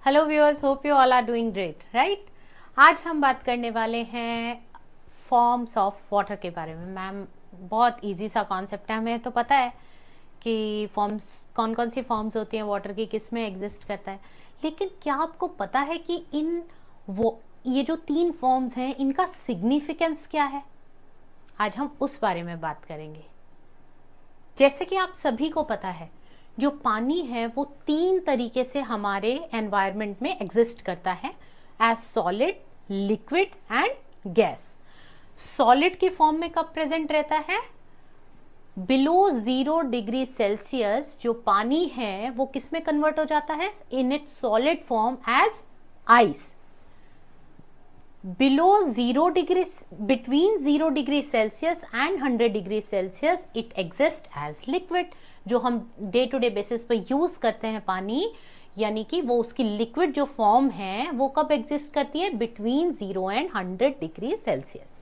Hello viewers, hope you all are doing great, right. आज हम बात करने वाले हैं फॉर्म्स ऑफ वाटर के बारे में। मैम, बहुत इजी सा कॉन्सेप्ट है, हमें तो पता है कि फॉर्म्स कौन कौन सी फॉर्म्स होती हैं वाटर की, किस में एग्जिस्ट करता है। लेकिन क्या आपको पता है कि ये जो 3 फॉर्म्स हैं इनका सिग्निफिकेंस क्या है? आज हम उस बारे में बात करेंगे। जैसे कि आप सभी को पता है, जो पानी है वो 3 तरीके से हमारे एनवायरनमेंट में एग्जिस्ट करता है, as solid, liquid and gas. Solid की फॉर्म में कब प्रेजेंट रहता है? बिलो 0 डिग्री सेल्सियस जो पानी है वो किस में कन्वर्ट हो जाता है? In its solid form as ice. below 0 degree, between 0 degree Celsius and 100 degree Celsius it exists as liquid। जो हम डे टू डे बेसिस पे यूज करते हैं पानी, यानी कि वो उसकी लिक्विड जो फॉर्म है वो कब एग्जिस्ट करती है? Between 0 and 100 degree Celsius.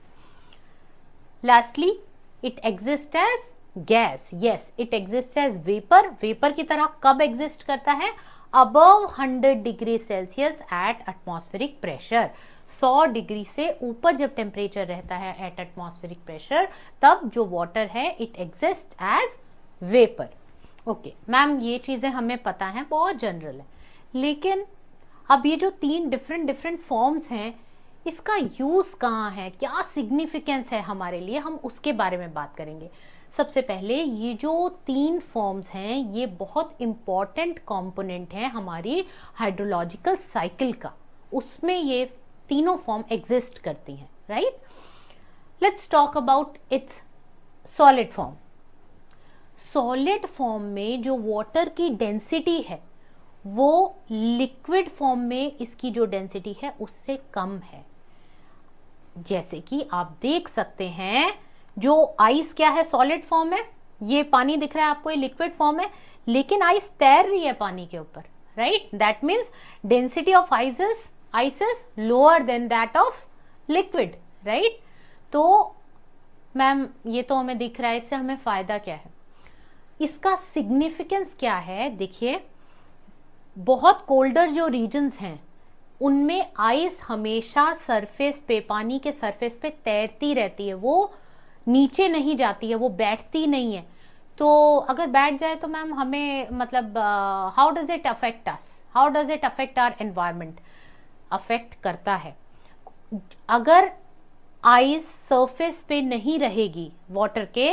Lastly it exist as gas. Yes, it exist as vapour. Vapour की तरह कब एग्जिस्ट करता है? Above 100 degree Celsius at atmospheric pressure. 100 degree से ऊपर जब टेम्परेचर रहता है एट एटमॉस्फेरिक प्रेशर, तब जो वाटर है it exist as vapour. Okay ma'am, ये चीजें हमें पता है, बहुत जनरल है। लेकिन अब ये जो 3 डिफरेंट फॉर्म्स हैं, इसका यूज कहाँ है, क्या सिग्निफिकेंस है हमारे लिए, हम उसके बारे में बात करेंगे। सबसे पहले ये जो 3 फॉर्म्स हैं ये बहुत इंपॉर्टेंट कंपोनेंट है हमारी हाइड्रोलॉजिकल साइकिल का। उसमें ये तीनों फॉर्म एग्जिस्ट करती हैं, right. Let's talk about it's solid form. Solid form में जो वाटर की डेंसिटी है वो लिक्विड फॉर्म में इसकी जो डेंसिटी है उससे कम है। जैसे कि आप देख सकते हैं, जो आइस क्या है? सॉलिड फॉर्म है। ये पानी दिख रहा है आपको, ये लिक्विड फॉर्म है, लेकिन आइस तैर रही है पानी के ऊपर, right. That means density of ice is lower than that of liquid, right. तो मैम, ये तो हमें दिख रहा है, इससे हमें फायदा क्या है? इसका सिग्निफिकेंस क्या है? देखिए, बहुत कोल्डर जो रीजन्स हैं उनमें आइस हमेशा सरफेस पे, पानी के सरफेस पे तैरती रहती है, वो नीचे नहीं जाती है, वो बैठती नहीं है। तो अगर बैठ जाए तो मैम हमें मतलब how does it affect us, how does it affect our environment? Affect करता है। अगर आइस सरफेस पे नहीं रहेगी, वाटर के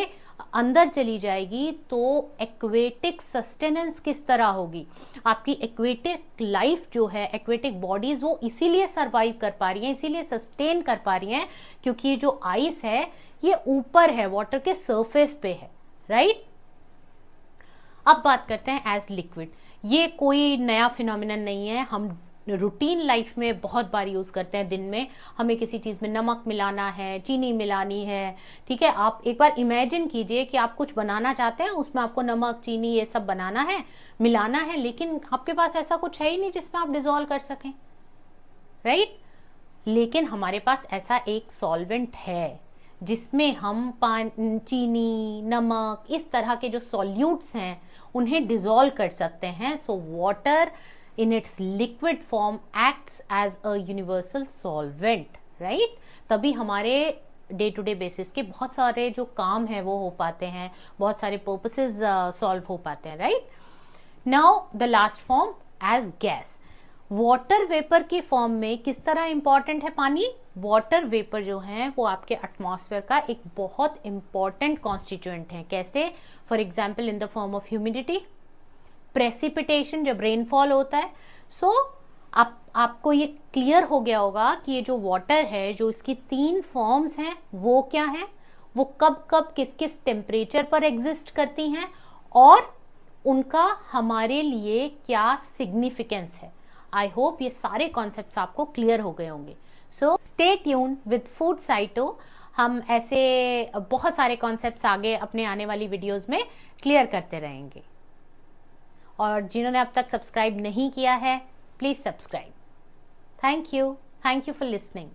अंदर चली जाएगी, तो एक्वेटिक सस्टेनेंस किस तरह होगी? आपकी एक्वेटिक लाइफ जो है, एक्वेटिक बॉडीज, वो इसीलिए सरवाइव कर पा रही हैं, इसीलिए सस्टेन कर पा रही हैं क्योंकि ये जो आइस है ये ऊपर है, वाटर के सरफेस पे है, राइट। अब बात करते हैं एज लिक्विड। ये कोई नया फिनोमिनन नहीं है, हम रूटीन लाइफ में बहुत बार यूज करते हैं। दिन में हमें किसी चीज में नमक मिलाना है, चीनी मिलानी है, ठीक है। आप एक बार इमेजिन कीजिए कि आप कुछ बनाना चाहते हैं, उसमें आपको नमक, चीनी ये सब बनाना है, मिलाना है, लेकिन आपके पास ऐसा कुछ है ही नहीं जिसमें आप डिसॉल्व कर सकें, राइट। लेकिन हमारे पास ऐसा एक सॉल्वेंट है जिसमें हम चीनी, नमक, इस तरह के जो सॉल्यूट्स हैं उन्हें डिसॉल्व कर सकते हैं। So water in its liquid form acts as a universal solvent, right। तभी हमारे डे टू डे बेसिस के बहुत सारे जो काम है वो हो पाते हैं, बहुत सारे पर्पसेस सॉल्व हो पाते हैं, right. Now the last form as gas. Water vapour की फॉर्म में किस तरह इंपॉर्टेंट है पानी? वाटर वेपर जो है वो आपके एटमॉस्फेयर का एक बहुत इंपॉर्टेंट कॉन्स्टिट्यूएंट है। कैसे? For example in the form of humidity, precipitation, जब रेनफॉल होता है। सो आपको ये क्लियर हो गया होगा कि ये जो वाटर है, जो इसकी 3 फॉर्म्स हैं वो क्या है, वो कब कब किस किस टेम्परेचर पर एग्जिस्ट करती हैं, और उनका हमारे लिए क्या सिग्निफिकेंस है। आई होप ये सारे कॉन्सेप्ट्स आपको क्लियर हो गए होंगे। So stay tuned with food साइटो। हम ऐसे बहुत सारे कॉन्सेप्ट्स आगे अपने आने वाली वीडियोज में क्लियर करते रहेंगे। और जिन्होंने अब तक सब्सक्राइब नहीं किया है, please subscribe. Thank you for listening.